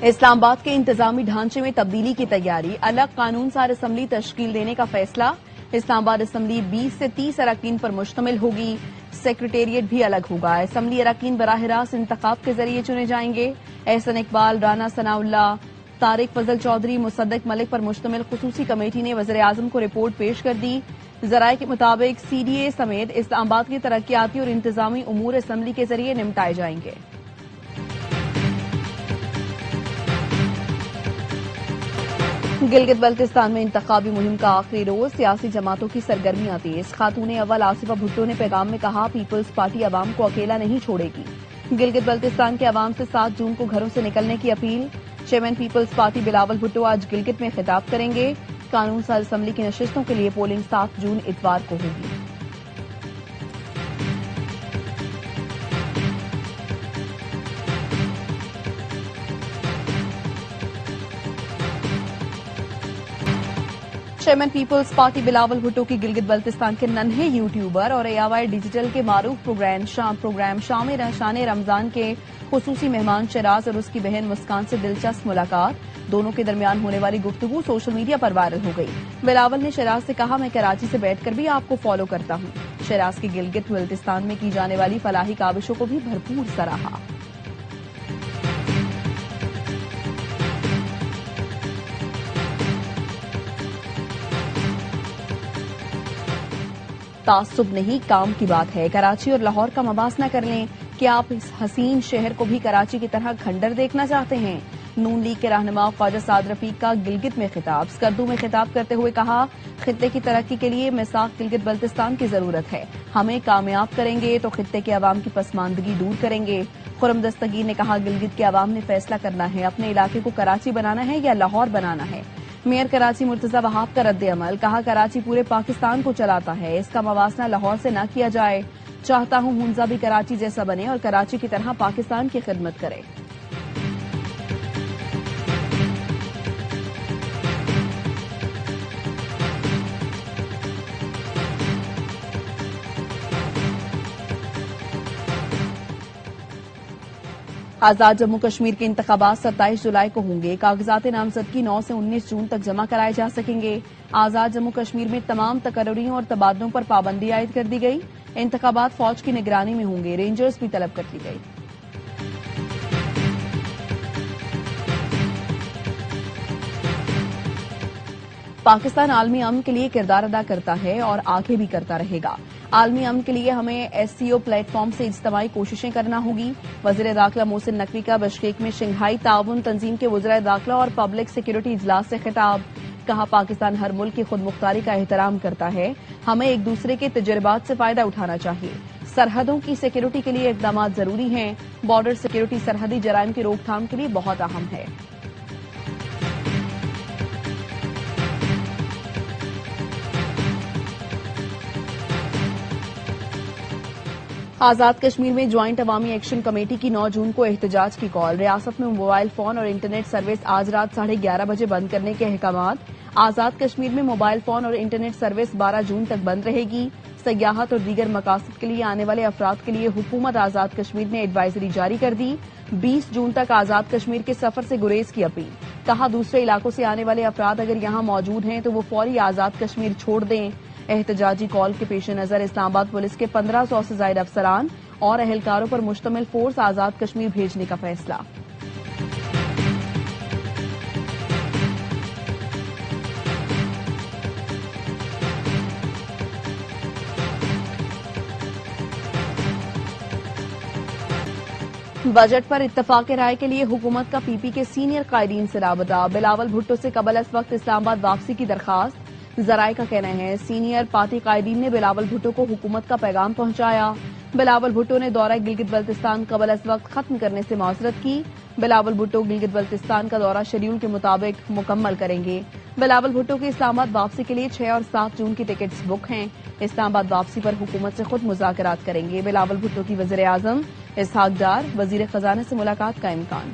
اسلام آباد کے انتظامی ڈھانچے میں تبدیلی کی تیاری، الگ قانون ساز اسمبلی تشکیل دینے کا فیصلہ۔ اسلام آباد اسمبلی 20 سے 30 اراکین پر مشتمل ہوگی، سیکریٹریٹ بھی الگ ہوگا۔ اسمبلی اراکین براہ راست انتخاب کے ذریعے چنے جائیں گے۔ احسن اقبال، رانا ثناء اللہ، طارق فضل چودھری، مصدق ملک پر مشتمل خصوصی کمیٹی نے وزیراعظم کو رپورٹ پیش کر دی۔ ذرائع کے مطابق سی ڈی اے سمیت اسلام آباد کے ترقیاتی اور انتظامی امور اسمبلی کے ذریعے نمٹائے جائیں گے۔ گلگت بلتستان میں انتخابی مہم کا آخری روز، سیاسی جماعتوں کی سرگرمیاں تیز۔ خاتون اول آصفہ بھٹو نے پیغام میں کہا، پیپلز پارٹی عوام کو اکیلا نہیں چھوڑے گی۔ گلگت بلتستان کے عوام سے 7 جون کو گھروں سے نکلنے کی appeal. Chairman Peoples Party Bilawal Bhutto آج گلگت میں خطاب کریں گے۔ قانون ساز اسمبلی کی نشستوں کے لیے پولنگ 7 جون اتوار کو ہوگی۔ Chairman Peoples Party Bilawal Bhutto کی گلگت بلتستان کے ننھے یوٹیوبر اور AOI ڈیجیٹل کے معروف پروگرام شام رمضان کے خصوصی مہمان شراز اور اس کی بہن مسکان سے دلچسپ ملاقات۔ دونوں کے درمیان ہونے والی گفتگو سوشل میڈیا پر وائرل ہو گئی۔ بلاول نے شراز سے کہا، میں کراچی سے بیٹھ کر بھی آپ کو فالو کرتا ہوں۔ شراز کی گلگت بلتستان میں کی جانے والی فلاحی کاوشوں کو بھی بھرپور سراہا۔ تعصب نہیں، کام کی بات ہے۔ کراچی اور لاہور کا موازنہ کر لیں۔ کیا آپ اس حسین شہر کو بھی کراچی کی طرح کھنڈر دیکھنا چاہتے ہیں؟ نون لیگ کے رہنما خواجہ سعد رفیق کا گلگت میں خطاب۔ اسکردو میں خطاب کرتے ہوئے کہا، خطے کی ترقی کے لیے میثاق گلگت بلتستان کی ضرورت ہے۔ ہمیں کامیاب کریں گے تو خطے کے عوام کی پسماندگی دور کریں گے۔ خرم دستگیر نے کہا، گلگت کے عوام نے فیصلہ کرنا ہے، اپنے علاقے کو کراچی بنانا ہے یا لاہور بنانا ہے۔ میئر کراچی مرتضی وہاب کا رد عمل، کہا، کراچی پورے پاکستان کو چلاتا ہے، اس کا موازنہ لاہور سے نہ کیا جائے۔ چاہتا ہوں ہنزا بھی کراچی جیسا بنے اور کراچی کی طرح پاکستان کی خدمت کرے۔ آزاد جموں کشمیر کے انتخابات 27 جولائی کو ہوں گے۔ کاغذات نامزدگی 9 سے 19 جون تک جمع کرائے جا سکیں گے۔ آزاد جموں کشمیر میں تمام تقرریوں اور تبادلوں پر پابندی عائد کر دی گئی۔ انتخابات فوج کی نگرانی میں ہوں گے، رینجرز بھی طلب کر لی گئی۔ پاکستان عالمی امن کے لیے کردار ادا کرتا ہے اور آگے بھی کرتا رہے گا۔ عالمی امن کے لیے ہمیں SCO پلیٹ فارم سے اجتماعی کوششیں کرنا ہوگی۔ وزیر داخلہ محسن نقوی کا بشکیک میں شنگھائی تعاون تنظیم کے وزرائے داخلہ اور پبلک سیکیورٹی اجلاس سے خطاب۔ کہا، پاکستان ہر ملک کی خود مختاری کا احترام کرتا ہے، ہمیں ایک دوسرے کے تجربات سے فائدہ اٹھانا چاہیے۔ سرحدوں کی سیکیورٹی کے لیے اقدامات ضروری ہیں۔ بارڈر سیکیورٹی سرحدی جرائم کی روک تھام کے لیے بہت اہم ہے۔ آزاد کشمیر میں جوائنٹ عوامی ایکشن کمیٹی کی 9 جون کو احتجاج کی کال۔ ریاست میں موبائل فون اور انٹرنیٹ سروس آج رات 11:30 بجے بند کرنے کے احکامات۔ آزاد کشمیر میں موبائل فون اور انٹرنیٹ سروس 12 جون تک بند رہے گی۔ سیاحت اور دیگر مقاصد کے لیے آنے والے افراد کے لیے حکومت آزاد کشمیر نے ایڈوائزری جاری کر دی۔ 20 جون تک آزاد کشمیر کے سفر سے گریز کی اپیل۔ کہا، دوسرے علاقوں سے آنے والے افراد اگر یہاں موجود ہیں تو وہ فوری آزاد کشمیر چھوڑ دیں۔ احتجاجی کال کے پیش نظر اسلام آباد پولیس کے 1500 سے زائد افسران اور اہلکاروں پر مشتمل فورس آزاد کشمیر بھیجنے کا فیصلہ۔ بجٹ پر اتفاق رائے کے لیے حکومت کا پی پی کے سینئر قائدین سے رابطہ۔ بلاول بھٹو سے قبل از وقت اسلام آباد واپسی کی درخواست۔ ذرائع کا کہنا ہے، سینئر پارٹی قائدین نے بلاول بھٹو کو حکومت کا پیغام پہنچایا۔ بلاول بھٹو نے دورہ گلگت بلتستان قبل از وقت ختم کرنے سے معذرت کی۔ بلاول بھٹو گلگت بلتستان کا دورہ شیڈول کے مطابق مکمل کریں گے۔ بلاول بھٹو کی اسلام آباد واپسی کے لیے 6 اور 7 جون کی ٹکٹس بک ہیں۔ اسلام آباد واپسی پر حکومت سے خود مذاکرات کریں گے۔ بلاول بھٹو کی وزیر اعظم اسحاق ڈار، وزیر خزانہ سے ملاقات کا امکان۔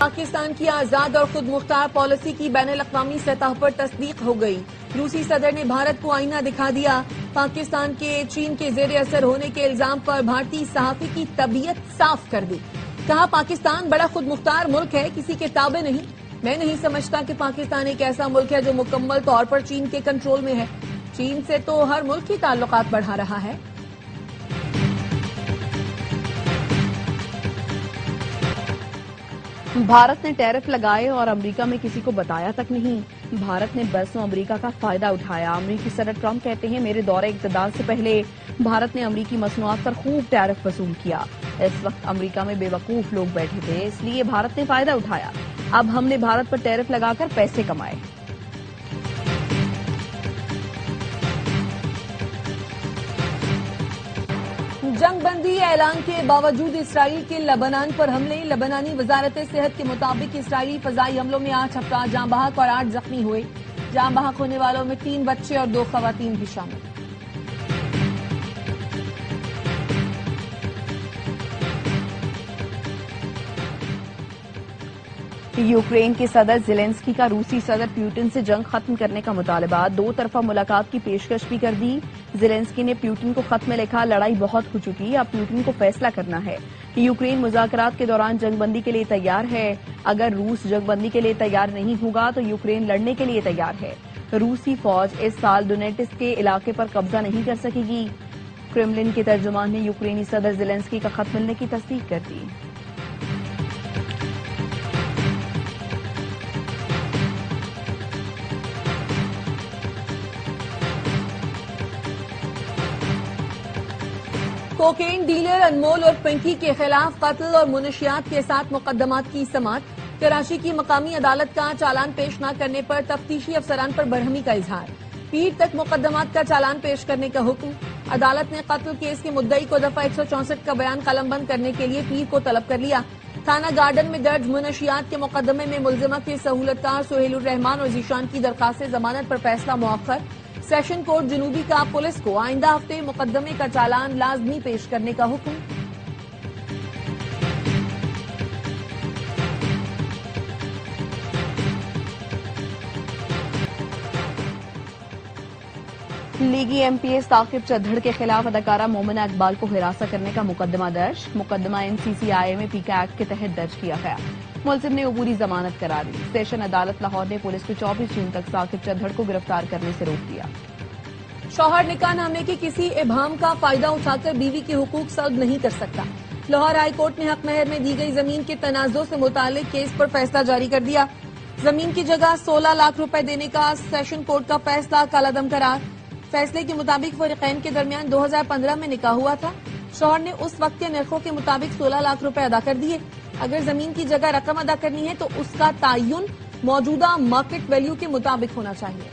پاکستان کی آزاد اور خود مختار پالیسی کی بین الاقوامی سطح پر تصدیق ہو گئی. روسی صدر نے بھارت کو آئینہ دکھا دیا. پاکستان کے چین کے زیر اثر ہونے کے الزام پر بھارتی صحافی کی طبیعت صاف کر دی. کہا پاکستان بڑا خود مختار ملک ہے, کسی کے تابع نہیں. میں نہیں سمجھتا کہ پاکستان ایک ایسا ملک ہے جو مکمل طور پر چین کے کنٹرول میں ہے. چین سے تو ہر ملک ہی تعلقات بڑھا رہا ہے. بھارت نے ٹیرف لگائے اور امریکہ میں کسی کو بتایا تک نہیں. بھارت نے برسوں امریکہ کا فائدہ اٹھایا. امریکی صدر ٹرمپ کہتے ہیں میرے دور اقتدار سے پہلے بھارت نے امریکی مصنوعات پر خوب ٹیرف وصول کیا. اس وقت امریکہ میں بے وقوف لوگ بیٹھے تھے, اس لیے بھارت نے فائدہ اٹھایا. اب ہم نے بھارت پر ٹیرف لگا کر پیسے کمائے. جنگ بندی اعلان کے باوجود اسرائیل کے لبنان پر حملے. لبنانی وزارت صحت کے مطابق اسرائیلی فضائی حملوں میں 8 افراد جاں بحق اور 8 زخمی ہوئے. جاں بحق ہونے والوں میں 3 بچے اور 2 خواتین بھی شامل. یوکرین کے صدر زیلنسکی کا روسی صدر پیوٹن سے جنگ ختم کرنے کا مطالبہ. 2 طرفہ ملاقات کی پیشکش بھی کر دی. زیلنسکی نے پیوٹن کو خط میں لکھا لڑائی بہت ہو چکی, اب پیوٹن کو فیصلہ کرنا ہے. یوکرین مذاکرات کے دوران جنگ بندی کے لیے تیار ہے. اگر روس جنگ بندی کے لیے تیار نہیں ہوگا تو یوکرین لڑنے کے لیے تیار ہے. روسی فوج اس سال ڈونیٹسک کے علاقے پر قبضہ نہیں کر سکے گی. کرملن کے ترجمان نے یوکرینی صدر زیلنسکی کا خط ملنے کی تصدیق کر دی. کوکین ڈیلر انمول اور پنکی کے خلاف قتل اور منشیات کے ساتھ مقدمات کی سماعت. کراچی کی مقامی عدالت کا چالان پیش نہ کرنے پر تفتیشی افسران پر برہمی کا اظہار. پیر تک مقدمات کا چالان پیش کرنے کا حکم. عدالت نے قتل کیس کے مدعی کو دفعہ 164 کا بیان قلم بند کرنے کے لیے پیر کو طلب کر لیا. تھانہ گارڈن میں درج منشیات کے مقدمے میں ملزمہ کے سہولتکار سہیل الرحمان اور ذیشان کی درخواست ضمانت پر فیصلہ مؤخر. سیشن کورٹ جنوبی کا پولیس کو آئندہ ہفتے مقدمے کا چالان لازمی پیش کرنے کا حکم. لیگی ایم پی اے ثاقب چدھڑ کے خلاف اداکارہ مومنہ اقبال کو ہراساں کرنے کا مقدمہ درج. مقدمہ NCCIA میں پیکا ایکٹ کے تحت درج کیا گیا. ملزم نے عبوری ضمانت کرا دی. سیشن عدالت لاہور نے پولیس کو 24 جون تک ثاقب چدھڑ کو گرفتار کرنے سے روک دیا. شوہر نکاح نامے کے کسی ابہام کا فائدہ اٹھا کر بیوی کے حقوق سلب نہیں کر سکتا. لاہور ہائی کورٹ نے حق مہر میں دی گئی زمین کے تنازع سے متعلق کیس پر فیصلہ جاری کر دیا. زمین کی جگہ 16 لاکھ روپے دینے کا سیشن کورٹ کا فیصلہ کالعدم قرار. فیصلے کے مطابق فریقین کے درمیان 2015 میں نکاح ہوا تھا. شوہر نے اس وقت کے نرخوں کے مطابق 16 لاکھ روپے ادا کر دیے. اگر زمین کی جگہ رقم ادا کرنی ہے تو اس کا تعین موجودہ مارکیٹ ویلیو کے مطابق ہونا چاہیے.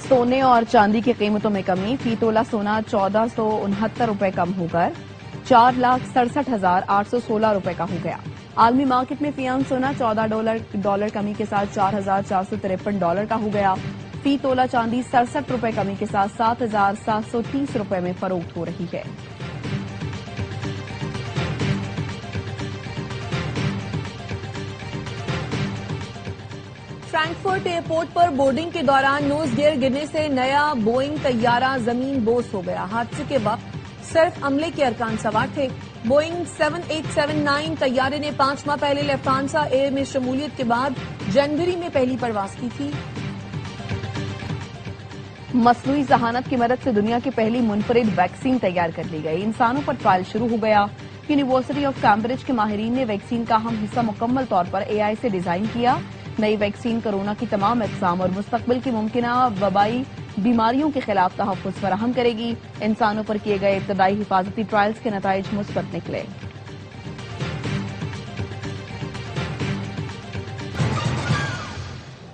سونے اور چاندی کی قیمتوں میں کمی. فی تولہ سونا 1469 روپے کم ہو کر 4,67,816 روپے کا ہو گیا. عالمی مارکیٹ میں فی اونس سونا $14 کمی کے ساتھ $4,453 کا ہو گیا. فی تولہ چاندی 67 روپے کمی کے ساتھ 7,730 روپے میں فروخت ہو رہی ہے. فرینکفرٹ ایئرپورٹ پر بورڈنگ کے دوران نوز گیئر گرنے سے نیا بوئنگ طیارہ زمین بوس ہو گیا. حادثے کے وقت صرف عملے کے ارکان سوار تھے. بوئنگ 7879 طیارے نے 5 ماہ پہلے لفٹانسا ایئر میں شمولیت کے بعد جنوری میں پہلی پرواز کی تھی. مصنوعی ذہانت کی مدد سے دنیا کی پہلی منفرد ویکسین تیار کر لی گئی. انسانوں پر ٹرائل شروع ہو گیا. یونیورسٹی آف کیمبرج کے ماہرین نے ویکسین کا اہم حصہ مکمل طور پر AI سے ڈیزائن کیا. نئی ویکسین کورونا کی تمام اقسام اور مستقبل کی ممکنہ وبائی بیماریوں کے خلاف تحفظ فراہم کرے گی. انسانوں پر کیے گئے ابتدائی حفاظتی ٹرائلز کے نتائج مثبت نکلے.